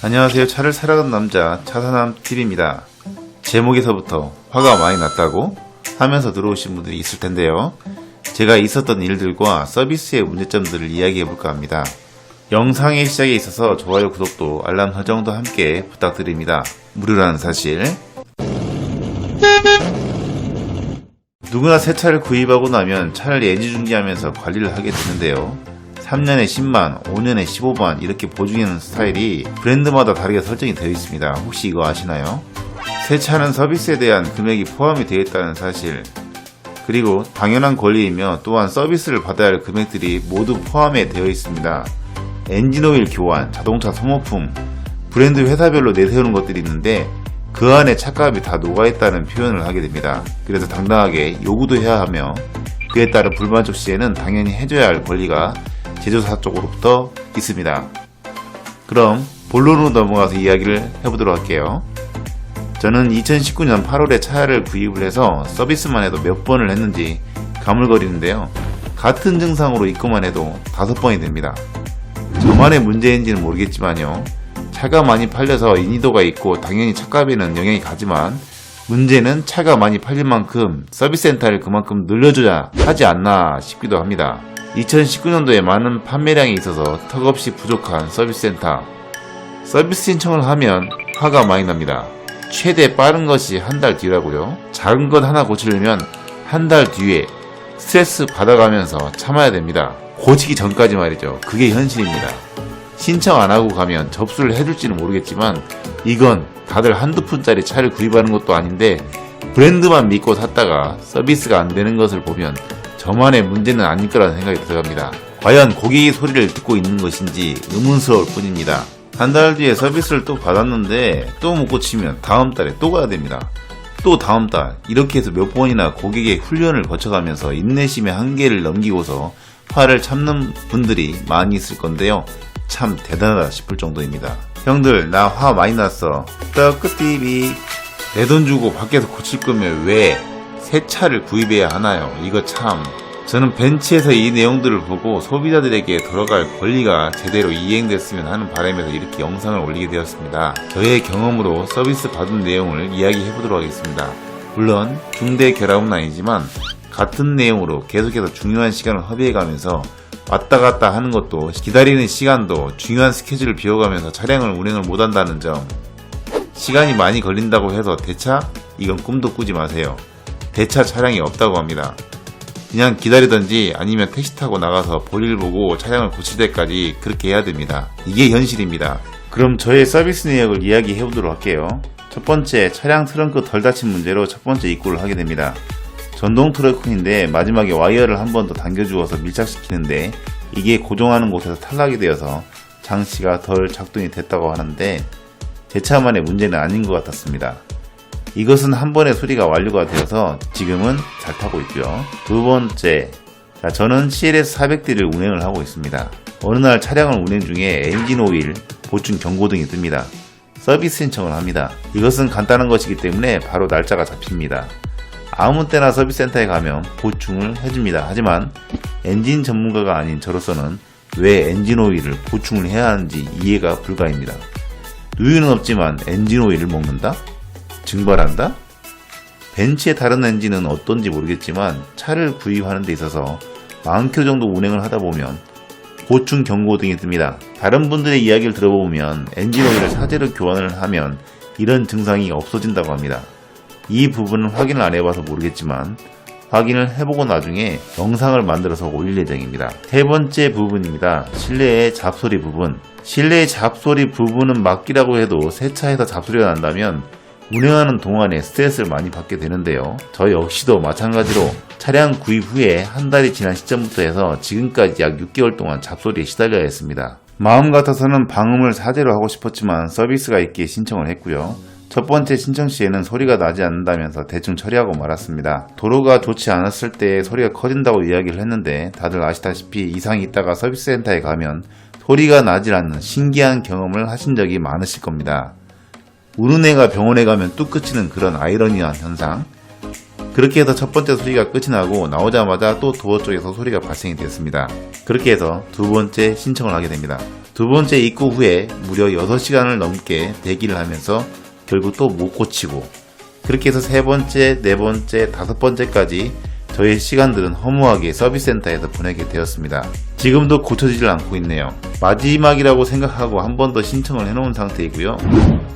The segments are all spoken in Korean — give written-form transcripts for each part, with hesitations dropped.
안녕하세요. 차를 사러 간 남자 차사남TV입니다. 제목에서부터 화가 많이 났다고 하면서 들어오신 분들이 있을 텐데요. 제가 있었던 일들과 서비스의 문제점들을 이야기해볼까 합니다. 영상의 시작에 있어서 좋아요, 구독도 알람 설정도 함께 부탁드립니다. 무료라는 사실. 누구나 새 차를 구입하고 나면 차를 애지중지하면서 관리를 하게 되는데요. 3년에 10만, 5년에 15만 이렇게 보증하는 스타일이 브랜드마다 다르게 설정이 되어 있습니다. 혹시 이거 아시나요? 새 차는 서비스에 대한 금액이 포함이 되어 있다는 사실, 그리고 당연한 권리이며 또한 서비스를 받아야 할 금액들이 모두 포함이 되어 있습니다. 엔진오일 교환, 자동차 소모품, 브랜드 회사별로 내세우는 것들이 있는데 그 안에 차값이 다 녹아있다는 표현을 하게 됩니다. 그래서 당당하게 요구도 해야 하며 그에 따른 불만족 시에는 당연히 해줘야 할 권리가 제조사 쪽으로부터 있습니다. 그럼 본론으로 넘어가서 이야기를 해보도록 할게요. 저는 2019년 8월에 차를 구입을 해서 서비스만 해도 몇 번을 했는지 가물거리는데요. 같은 증상으로 입고만 해도 5번이 됩니다. 저만의 문제인지는 모르겠지만요. 차가 많이 팔려서 인지도가 있고 당연히 차값에는 영향이 가지만 문제는 차가 많이 팔린 만큼 서비스 센터를 그만큼 늘려줘야 하지 않나 싶기도 합니다. 2019년도에 많은 판매량이 있어서 턱없이 부족한 서비스 센터. 서비스 신청을 하면 화가 많이 납니다. 최대 빠른 것이 한 달 뒤라고요. 작은 것 하나 고치려면 한 달 뒤에 스트레스 받아가면서 참아야 됩니다. 고치기 전까지 말이죠. 그게 현실입니다. 신청 안 하고 가면 접수를 해줄지는 모르겠지만 이건 다들 한두 푼짜리 차를 구입하는 것도 아닌데 브랜드만 믿고 샀다가 서비스가 안 되는 것을 보면 저만의 문제는 아닐 거라는 생각이 들어갑니다. 과연 고객의 소리를 듣고 있는 것인지 의문스러울 뿐입니다. 한 달 뒤에 서비스를 또 받았는데 또 못 고치면 다음 달에 또 가야 됩니다. 또 다음 달, 이렇게 해서 몇 번이나 고객의 훈련을 거쳐가면서 인내심의 한계를 넘기고서 화를 참는 분들이 많이 있을 건데요. 참 대단하다 싶을 정도입니다. 형들, 나 화 많이 났어. 떡끄TV. 내 돈 주고 밖에서 고칠 거면 왜 새 차를 구입해야 하나요? 이거 참. 저는 벤치에서 이 내용들을 보고 소비자들에게 돌아갈 권리가 제대로 이행됐으면 하는 바람에서 이렇게 영상을 올리게 되었습니다. 저의 경험으로 서비스 받은 내용을 이야기해 보도록 하겠습니다. 물론 중대 결함은 아니지만 같은 내용으로 계속해서 중요한 시간을 허비해가면서 왔다 갔다 하는 것도, 기다리는 시간도 중요한 스케줄을 비워가면서 차량을 운행을 못한다는 점. 시간이 많이 걸린다고 해서 대차? 이건 꿈도 꾸지 마세요. 대차 차량이 없다고 합니다. 그냥 기다리던지 아니면 택시 타고 나가서 볼일 보고 차량을 고칠 때까지 그렇게 해야 됩니다. 이게 현실입니다. 그럼 저의 서비스 내역을 이야기해 보도록 할게요. 첫 번째, 차량 트렁크 덜 닫힌 문제로 첫 번째 입고를 하게 됩니다. 전동 트렁크인데 마지막에 와이어를 한 번 더 당겨주어서 밀착시키는데 이게 고정하는 곳에서 탈락이 되어서 장치가 덜 작동이 됐다고 하는데 제 차만의 문제는 아닌 것 같았습니다. 이것은 한 번에 수리가 완료가 되어서 지금은 잘 타고 있고요. 두 번째, 저는 CLS 400D를 운행을 하고 있습니다. 어느 날 차량을 운행 중에 엔진 오일 보충 경고등이 뜹니다. 서비스 신청을 합니다. 이것은 간단한 것이기 때문에 바로 날짜가 잡힙니다. 아무 때나 서비스 센터에 가면 보충을 해줍니다. 하지만 엔진 전문가가 아닌 저로서는 왜 엔진 오일을 보충을 해야 하는지 이해가 불가입니다. 누유는 없지만 엔진 오일을 먹는다? 증발한다? 벤츠의 다른 엔진은 어떤지 모르겠지만 차를 구입하는 데 있어서 40km 정도 운행을 하다 보면 보충 경고등이 뜹니다. 다른 분들의 이야기를 들어보면 엔진 오일을 사제로 교환을 하면 이런 증상이 없어진다고 합니다. 이 부분은 확인을 안 해봐서 모르겠지만 확인을 해보고 나중에 영상을 만들어서 올릴 예정입니다. 세 번째 부분입니다. 실내의 잡소리 부분. 실내의 잡소리 부분은 맡기라고 해도 새 차에서 잡소리가 난다면 운행하는 동안에 스트레스를 많이 받게 되는데요. 저 역시도 마찬가지로 차량 구입 후에 한 달이 지난 시점부터 해서 지금까지 약 6개월 동안 잡소리에 시달려야 했습니다. 마음 같아서는 방음을 사제로 하고 싶었지만 서비스가 있기에 신청을 했고요. 첫 번째 신청 시에는 소리가 나지 않는다면서 대충 처리하고 말았습니다. 도로가 좋지 않았을 때 소리가 커진다고 이야기를 했는데 다들 아시다시피 이상이 있다가 서비스 센터에 가면 소리가 나질 않는 신기한 경험을 하신 적이 많으실 겁니다. 우는 애가 병원에 가면 뚝 그치는 그런 아이러니한 현상. 그렇게 해서 첫 번째 소리가 끝이 나고 나오자마자 또 도어 쪽에서 소리가 발생이 됐습니다. 그렇게 해서 두 번째 신청을 하게 됩니다. 두 번째 입고 후에 무려 6시간을 넘게 대기를 하면서 결국 또 못 고치고, 그렇게 해서 세 번째, 네 번째, 다섯 번째까지 저의 시간들은 허무하게 서비스 센터에서 보내게 되었습니다. 지금도 고쳐지질 않고 있네요. 마지막이라고 생각하고 한 번 더 신청을 해놓은 상태이고요.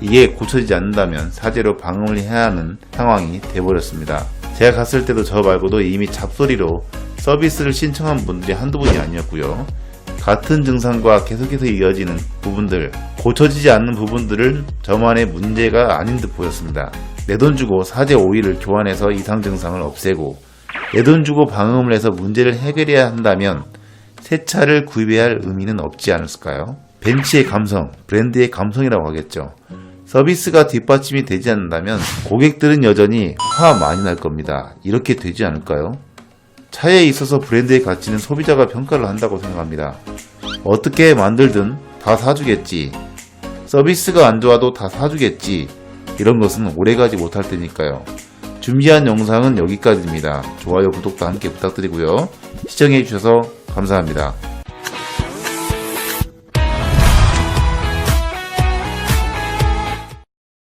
이게 고쳐지지 않는다면 사제로 방음을 해야 하는 상황이 돼버렸습니다. 제가 갔을 때도 저 말고도 이미 잡소리로 서비스를 신청한 분들이 한두 분이 아니었고요. 같은 증상과 계속해서 이어지는 부분들, 고쳐지지 않는 부분들을 저만의 문제가 아닌 듯 보였습니다. 내 돈 주고 사제 오일을 교환해서 이상 증상을 없애고 내 돈 주고 방음을 해서 문제를 해결해야 한다면 새 차를 구입해야 할 의미는 없지 않을까요? 벤츠의 감성, 브랜드의 감성이라고 하겠죠. 서비스가 뒷받침이 되지 않는다면 고객들은 여전히 화 많이 날 겁니다. 이렇게 되지 않을까요? 차에 있어서 브랜드의 가치는 소비자가 평가를 한다고 생각합니다. 어떻게 만들든 다 사주겠지. 서비스가 안 좋아도 다 사주겠지. 이런 것은 오래가지 못할 테니까요. 준비한 영상은 여기까지입니다. 좋아요, 구독도 함께 부탁드리고요. 시청해주셔서 감사합니다.